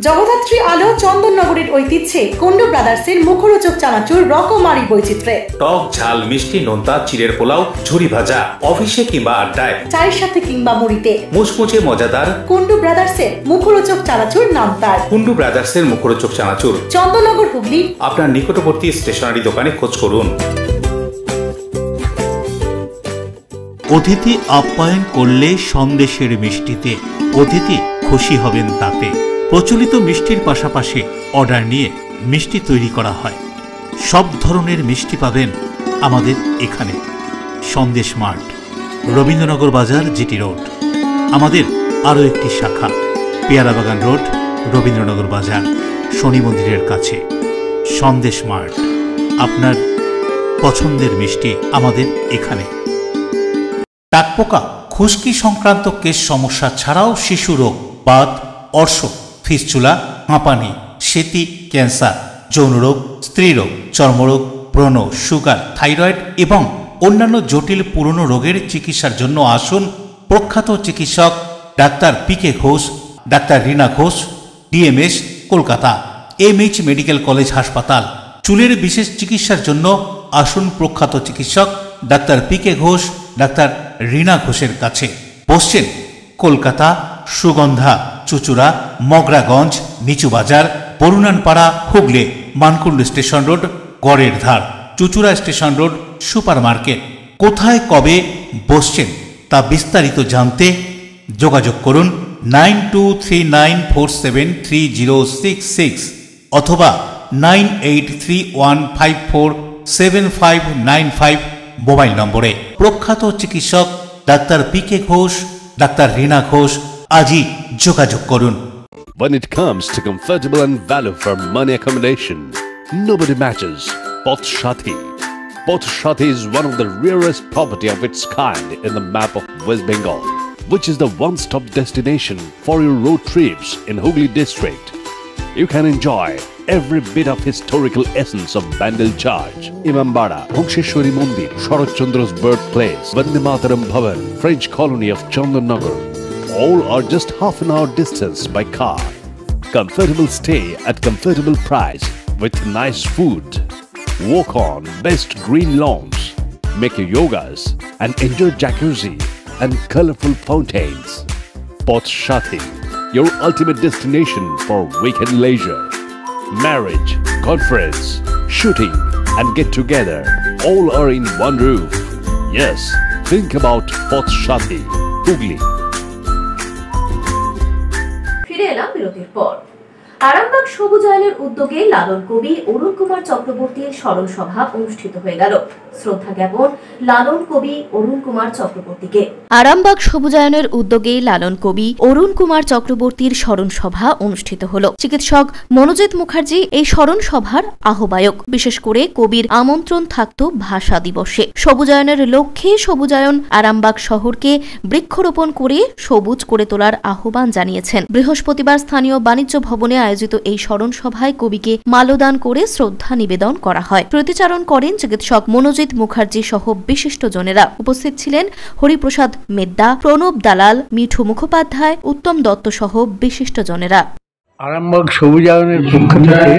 জগদ্ধাত্রী আলো চন্দননগরের ঐতিহ্যে কুন্ডু ব্রাদার্সের মুখরোচক চানাচুর রকমারি বৈচিত্র্যে টক ঝাল মিষ্টি নোনতা চিড়ের পোলাও ঝুরি ভাজা অফিসে কিংবা আড্ডায় চায়ের সাথে কিংবা মুড়িতে মুচমুচে মজাদার কুন্ডু ব্রাদার্সের মুখরোচক চানাচুর নাম তার। কুন্ডু ব্রাদার্সের মুখরোচক চানাচুর, চন্দননগর, হুগলি। আপনার নিকটবর্তী স্টেশনারি দোকানে খোঁজ করুন। অতিথি আপ্যায়ন করলে সন্দেশের মিষ্টিতে অতিথি খুশি হবেন তাতে। প্রচলিত মিষ্টির পাশাপাশি অর্ডার নিয়ে মিষ্টি তৈরি করা হয়। সব ধরনের মিষ্টি পাবেন আমাদের এখানে। সন্দেশ মার্ট, রবীন্দ্রনগর বাজার, জিটি রোড। আমাদের আরও একটি শাখা পেয়ারাবাগান রোড, রবীন্দ্রনগর বাজার, শনি মন্দিরের কাছে। সন্দেশ মার্ট, আপনার পছন্দের মিষ্টি আমাদের এখানে। টাকপোকা, খুশকি সংক্রান্ত কেশ সমস্যা ছাড়াও শিশু রোগ, বাত, অর্শ, ফিস্চুলা, হাঁপানি, সেতি, ক্যান্সার, যৌন রোগ, স্ত্রী রোগ, চর্মরোগ, ব্রণ, সুগার, থাইরয়েড এবং অন্যান্য জটিল পুরনো রোগের চিকিৎসার জন্য আসুন প্রখ্যাত চিকিৎসক doctor PK Ghosh, doctor Rina Ghosh, DMS, Kolkata, MH medical college হাসপাতাল। চুলের বিশেষ চিকিৎসার জন্য আসুন প্রখ্যাত চিকিৎসক doctor PK Ghosh, doctor Rina ঘোষের কাছে। বসছেন কলকাতা, সুগন্ধা, চুচুড়া, মগরাগঞ্জ, নিচু বাজার, বরুণানপাড়া, হুগলি, মানকুণ্ড স্টেশন রোড, গড়ের ধার, Chuchura station road, super market. কোথায় কবে বসছেন তা বিস্তারিত জানতে যোগাযোগ করুন 9239473066 অথবা 9831547595 মোবাইল নম্বরে। প্রখ্যাত চিকিৎসক doctor PK Ghosh, doctor Rina Ghosh, আজই যোগাযোগ করুন। When it comes to comfortable and value for money accommodation, nobody matches Pothshati. Pothshati is one of the rarest property of its kind in the map of West Bengal, which is the one-stop destination for your road trips in Hooghly district. You can enjoy every bit of historical essence of Bandel Church, Imambara, Bhongsheshwari Mandir, Sharat Chandra's birthplace, Vande Mataram Bhavan, French colony of Chandanagar. All are just half an hour distance by car. Comfortable stay at comfortable price with nice food. Walk on best green lawns, make your yogas and enjoy jacuzzi and colorful fountains. Pothshati, your ultimate destination for weekend leisure. Marriage, conference, shooting and get together all are in one roof. Yes, think about Pothshati, Hooghly. ফিরে এলাম বিরতির পর। আরামবাগ সবুজায়নের উদ্যোগে লালন কবি অরুণ কুমার চক্রবর্তীর স্মরণ সভা অনুষ্ঠিত হয়ে গেল। শ্রদ্ধা জ্ঞাপন লালন কবি অরুণ কুমার চক্রবর্তীকে। আরামবাগ সবুজায়নের উদ্যোগে লালন কবি অরুণ কুমার চক্রবর্তীর স্মরণ সভা অনুষ্ঠিত হল। চিকিৎসক মনোজিৎ মুখার্জি এই স্মরণ সভার আহ্বায়ক। বিশেষ করে কবির আমন্ত্রণ থাকত ভাষা দিবসে। সবুজায়নের লক্ষ্যে সবুজায়ন আরামবাগ শহরকে বৃক্ষরোপণ করে সবুজ করে তোলার আহ্বান জানিয়েছেন। বৃহস্পতিবার স্থানীয় বাণিজ্য ভবনে আয়োজিত এই স্মরণ সভায় কবিকে মাল্যদান করে শ্রদ্ধা নিবেদন করা হয়। প্রতিচারণ করেন চিকিৎসক মনোজিৎ মুখার্জি সহ বিশিষ্টজনেরা। উপস্থিত ছিলেন হরিপ্রসাদ মেদ্দা, প্রণব দালাল, মিঠু মুখোপাধ্যায়, উত্তম দত্ত সহ বিশিষ্টজনেরা। আরামবাগ সবুজায়নের পক্ষ থেকে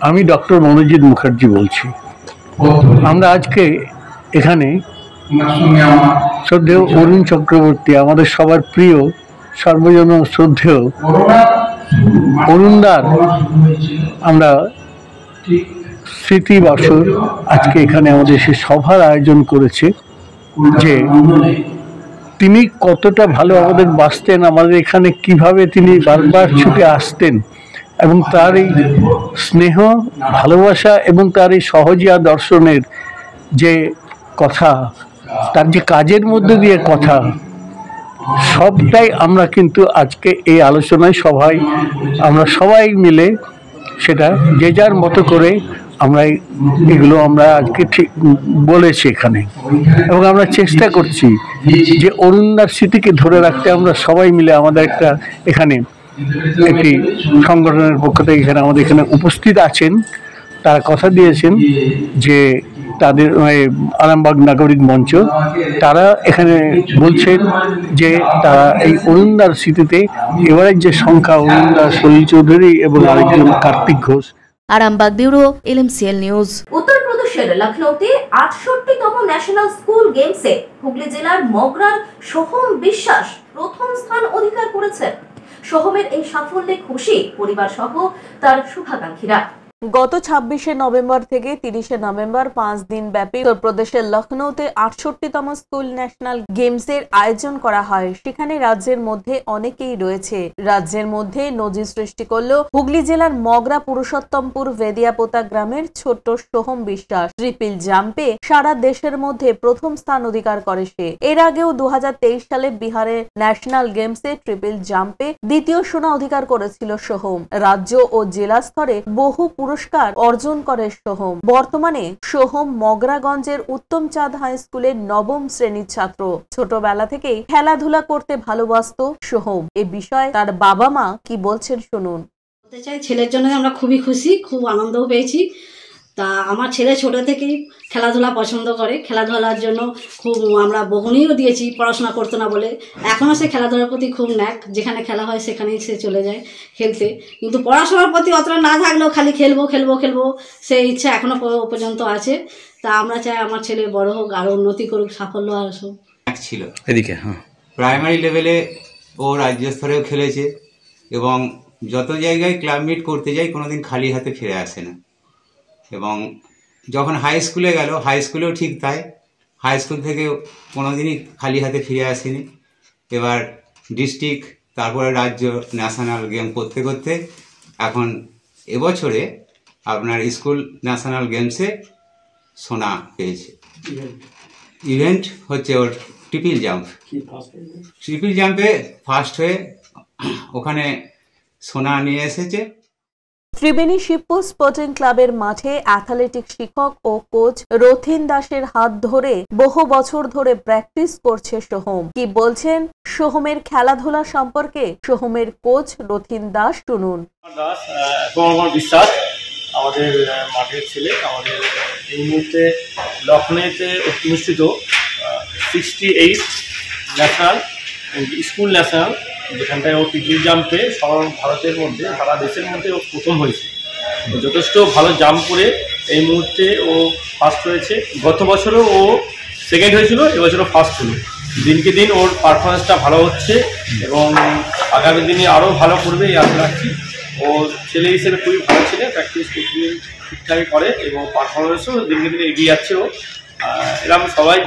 আমি ডক্টর মনোজিৎ মুখার্জি বলছি। আমরা আজকে এখানে শ্রদ্ধেয় অরুণ চক্রবর্তী, আমাদের সবার প্রিয়, সর্বজন শ্রদ্ধেয় অরুণদার আমরা স্মৃতি বাসর আজকে এখানে আমাদের সে সভার আয়োজন করেছে। যে তিনি কতটা ভালো আমাদের বাসতেন, আমাদের এখানে কিভাবে তিনি বারবার ছুটে আসতেন এবং তার এই স্নেহ, ভালোবাসা এবং তার এই সহজিয়া দর্শনের যে কথা, তার যে কাজের মধ্যে দিয়ে কথা, সবটাই আমরা কিন্তু আজকে এই আলোচনায় সভায় আমরা সবাই মিলে সেটা যে যার মতো করে আমরা এগুলো আমরা আজকে ঠিক বলেছি এখানে, এবং আমরা চেষ্টা করছি যে অরুণদার স্মৃতিকে ধরে রাখতে। আমরা সবাই মিলে আমাদের একটা এখানে একটি সংগঠনের পক্ষ থেকে এখানে আমাদের এখানে উপস্থিত আছেন, তারা কথা দিয়েছেন যে তাদের আরামবাগ নাগরিক মঞ্চ, তারা এখানে বলছেন যে তারা এই অরুণদার স্মৃতিতে এবারের যে সংখ্যা, অরুণদা, সলিল চৌধুরী এবং আরেকজন Kartik Ghosh. Arambagh bureau, LMCL news. উত্তরপ্রদেশের লখনৌতে 68তম ন্যাশনাল স্কুল গেমসে হুগলি জেলার মগরার সোহম বিশ্বাস প্রথম স্থান অধিকার করেছেন। সোহমের এই সাফল্যে খুশি পরিবার সহ তার শুভাকাঙ্ক্ষীরা। গত 26শে নভেম্বর থেকে 30শে নভেম্বর 5 দিন ব্যাপী উত্তরপ্রদেশের লখনৌতে 68তম স্কুল ন্যাশনাল গেমসের আয়োজন করা হয়। সেখানে রাজ্যের মধ্যে অনেকেই রয়েছে। রাজ্যের মধ্যে নজির সৃষ্টি করল হুগলি জেলার মগরা পুরুষোত্তমপুর ভেদিয়াপোতা গ্রামের ছোট্ট সোহম বিশ্বাস। ট্রিপল জাম্পে সারা দেশের মধ্যে প্রথম স্থান অধিকার করে সে। এর আগেও 2023 সালে বিহারের ন্যাশনাল গেমসে ট্রিপল জাম্পে দ্বিতীয় সোনা অধিকার করেছিল সোহম। রাজ্য ও জেলা স্তরে বহু পুরস্কার অর্জন করে সোহম। বর্তমানে সোহম মগরাগঞ্জের উত্তম চাঁদ হাই স্কুলের 9ম শ্রেণীর ছাত্র। ছোটবেলা থেকেই খেলাধুলা করতে ভালোবাসত সোহম। এ বিষয়ে তার বাবা মা কি বলছেন শুনুন। বলতে চাই, ছেলের জন্য আমরা খুবই খুশি, খুব আনন্দও পেয়েছি। তা আমার ছেলে ছোট থেকেই খেলাধুলা পছন্দ করে, খেলাধুলার জন্য খুব আমরা বকুনিও দিয়েছি, পড়াশোনা করতো না বলে। এখনও সে খেলাধুলার প্রতি খুব ন্যাক, যেখানে খেলা হয় সেখানেই সে চলে যায় খেলতে। কিন্তু পড়াশোনার প্রতি অতটা না থাকলেও খালি খেলবো খেলবো খেলবো সেই ইচ্ছা এখনও পর্যন্ত আছে। তা আমরা চাই আমার ছেলে বড় হোক, আরও উন্নতি করুক, সাফল্য আসুক। ছিল এদিকে প্রাইমারি লেভেলে ও রাজ্য স্তরেও খেলেছে এবং যত জায়গায় ক্লাব মিট করতে যাই কোনোদিন খালি হাতে ফিরে আসে না। এবং যখন হাই স্কুলে গেল, হাই স্কুলেও ঠিক তাই, হাই স্কুল থেকে কোনোদিনই খালি হাতে ফিরে আসেনি। এবার ডিস্ট্রিক্ট, তারপরে রাজ্য, ন্যাশনাল গেম করতে করতে এখন এবছরে আপনার স্কুল ন্যাশনাল গেমসে সোনা পেয়েছে। ইভেন্ট হচ্ছে ওর ট্রিপল জাম্প। ট্রিপল জাম্পে ফার্স্ট হয়ে ওখানে সোনা নিয়ে এসেছে। ত্রিবেণী শিবপুর স্পোর্টিং ক্লাবের মাঠে অ্যাথলেটিক শিক্ষক ও কোচ রথিন দাসের হাত ধরে বহু বছর ধরে প্র্যাকটিস করছে সোহম। কি বলছেন সোহমের খেলাধুলা সম্পর্কে সোহমের কোচ রথিন দাস, শুনুন। আমার বিশ্বাস আমাদের মাঠের ছেলে, আমাদের এই মুহূর্তে লখনৌতে অনুষ্ঠিত 68 ন্যাশনাল স্কুল ন্যাশনাল, যেখানটায় ও ট্রিপল জাম্পে সারা ভারতের মধ্যে, সারা দেশের মধ্যে ও প্রথম হয়েছে। যথেষ্ট ভালো জাম্প করে এই মুহূর্তে ও ফার্স্ট হয়েছে। গত বছরও ও সেকেন্ড হয়েছিল, এবছরও ফার্স্ট হলো। দিনকে দিন ওর পারফরমেন্সটা ভালো হচ্ছে এবং আগামী দিনে আরও ভালো করবে এই আশা রাখছি। ও ছেলে হিসেবে খুবই ভালো ছেলে, প্র্যাকটিস প্রতিদিন ঠিকঠাকই করে এবং পারফরমেন্সও দিনকে দিন এগিয়ে যাচ্ছে ও। এরকম সবাই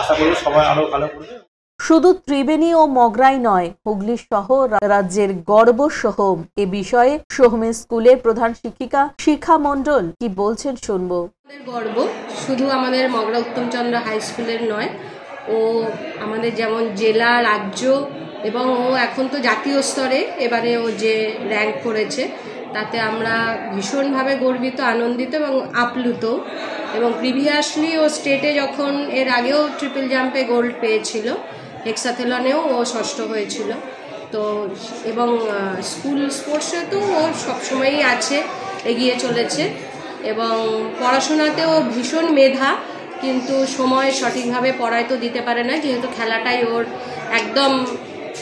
আশা করবো সবাই আরও ভালো করবে। শুধু ত্রিবেণী ও মগরাই নয়, হুগলি সহ রাজ্যের গর্ব সোহম। এ বিষয়ে সোহমের স্কুলের প্রধান শিক্ষিকা শিখা মণ্ডল কি বলছেন শুনবো। গর্ব শুধু আমাদের মগরা উত্তমচন্দ্র হাই স্কুলের নয়, ও আমাদের যেমন জেলা, রাজ্য এবং ও এখন তো জাতীয় স্তরে এবারে ও যে র্যাঙ্ক করেছে তাতে আমরা ভীষণভাবে গর্বিত, আনন্দিত এবং আপ্লুত। এবং প্রিভিয়াসলি ও স্টেটে যখন এর আগেও ট্রিপল জাম্পে গোল্ড পেয়েছিল, হেক্সাথেলনেও ও ষষ্ঠ হয়েছিল। তো এবং স্কুল স্পোর্টসে তো ও সবসময়ই আছে, এগিয়ে চলেছে এবং পড়াশোনাতেও ভীষণ মেধা, কিন্তু সময় সঠিকভাবে পড়ায় তো দিতে পারে না, যেহেতু খেলাটাই ওর একদম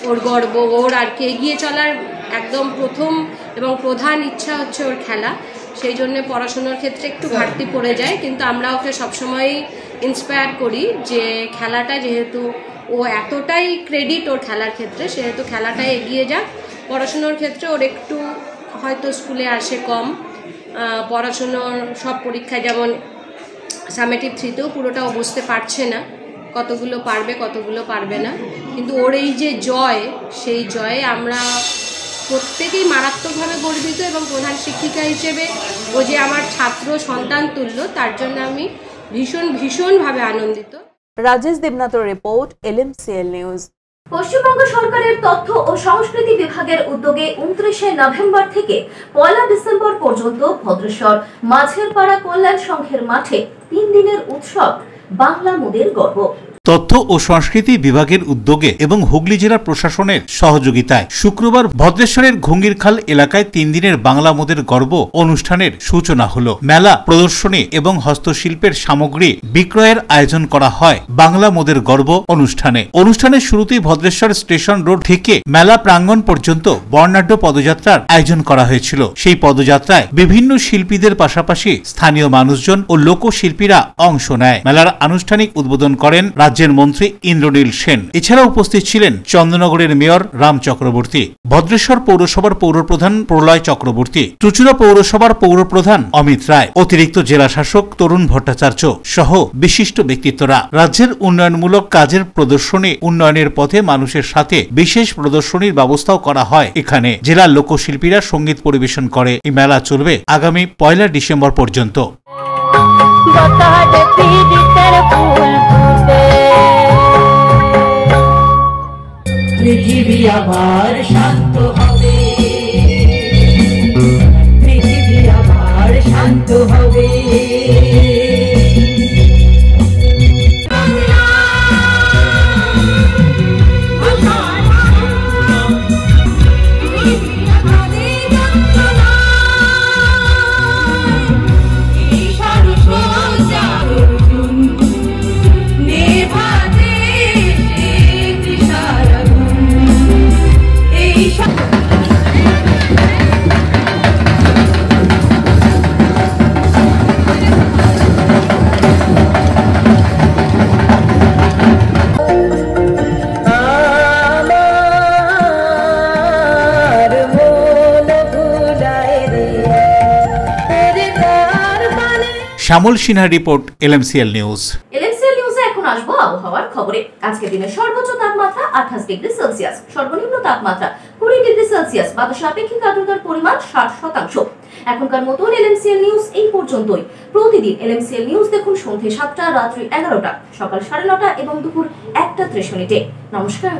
ওর গর্ব। ওর আর কি এগিয়ে চলার একদম প্রথম এবং প্রধান ইচ্ছা হচ্ছে ওর খেলা। সেই জন্যে পড়াশোনার ক্ষেত্রে একটু ঘাটতি পড়ে যায়, কিন্তু আমরা ওকে সবসময়ই ইন্সপায়ার করি যে খেলাটা, যেহেতু ও এতটাই ক্রেডিট ওর খেলার ক্ষেত্রে, সেহেতু খেলাটাই এগিয়ে যাক। পড়াশোনার ক্ষেত্রে ওর একটু হয়তো স্কুলে আসে কম, পড়াশোনার সব পরীক্ষায় যেমন সামেটিভ 3তেও পুরোটাও বুঝতে পারছে না, কতগুলো পারবে কতগুলো পারবে না। কিন্তু ওর এই যে জয়, সেই জয়ে আমরা প্রত্যেকেই মারাত্মকভাবে গর্বিত এবং প্রধান শিক্ষিকা হিসেবে ও যে আমার ছাত্র সন্তান তুল্য, তার জন্য আমি ভীষণভাবে আনন্দিত। রাজেশ দেবনাথের রিপোর্ট, LMCL নিউজ। পশ্চিমবঙ্গ সরকারের তথ্য ও সংস্কৃতি বিভাগের উদ্যোগে 29শে নভেম্বর থেকে 1 ডিসেম্বর পর্যন্ত ভদ্রেশ্বর মাঝের পাড়া কল্যাণ সংঘের মাঠে 3 দিনের উৎসব বাংলা মোদের গর্ব। তথ্য ও সংস্কৃতি বিভাগের উদ্যোগে এবং হুগলি জেলা প্রশাসনের সহযোগিতায় শুক্রবার ভদ্রেশ্বরের ঘুঙ্গিরখাল এলাকায় 3 দিনের বাংলা মোদের গর্ব অনুষ্ঠানের সূচনা হলো। মেলা, প্রদর্শনী এবং হস্তশিল্পের সামগ্রী বিক্রয়ের আয়োজন করা হয় বাংলা মোদের গর্ব অনুষ্ঠানে। অনুষ্ঠানের শুরুতেই ভদ্রেশ্বর স্টেশন রোড থেকে মেলা প্রাঙ্গণ পর্যন্ত বর্ণাঢ্য পদযাত্রার আয়োজন করা হয়েছিল। সেই পদযাত্রায় বিভিন্ন শিল্পীদের পাশাপাশি স্থানীয় মানুষজন ও লোকশিল্পীরা অংশ নেয়। মেলার আনুষ্ঠানিক উদ্বোধন করেন রাজ্যের মন্ত্রী ইন্দ্রনীল সেন। এছাড়াও উপস্থিত ছিলেন চন্দননগরের মেয়র রাম চক্রবর্তী, ভদ্রেশ্বর পৌরসভার পৌরপ্রধান প্রলয় চক্রবর্তী, চুঁচুড়া পৌরসভার পৌরপ্রধান অমিত রায়, অতিরিক্ত জেলা শাসক তরুণ ভট্টাচার্য সহ বিশিষ্ট ব্যক্তিত্বরা। রাজ্যের উন্নয়নমূলক কাজের প্রদর্শনী, উন্নয়নের পথে মানুষের সাথে বিশেষ প্রদর্শনীর ব্যবস্থাও করা হয়। এখানে জেলার লোকশিল্পীরা সঙ্গীত পরিবেশন করে। এই মেলা চলবে আগামী 1 ডিসেম্বর পর্যন্ত। পৃথিবী আবার শান্ত হবে, পৃথিবী আবার শান্ত হবে। Shyamal Sinha report, LMCL news. LMCL নিউজে এখন আসবো আবহাওয়ার খবরে। আজকের দিনের সর্বোচ্চ তাপমাত্রা 28 ডিগ্রি সেলসিয়াস, সর্বনিম্ন তাপমাত্রা 20 ডিগ্রি সেলসিয়াস, বাতাসে আপেক্ষিক আর্দ্রতার পরিমাণ 60%। এখনকার মতন LMCL নিউজ এই পর্যন্তই। প্রতিদিন LMCL নিউজ দেখুন সন্ধ্যে 7টা, রাত্রি 11টা, সকাল 9:30 এবং দুপুর 1:30। নমস্কার।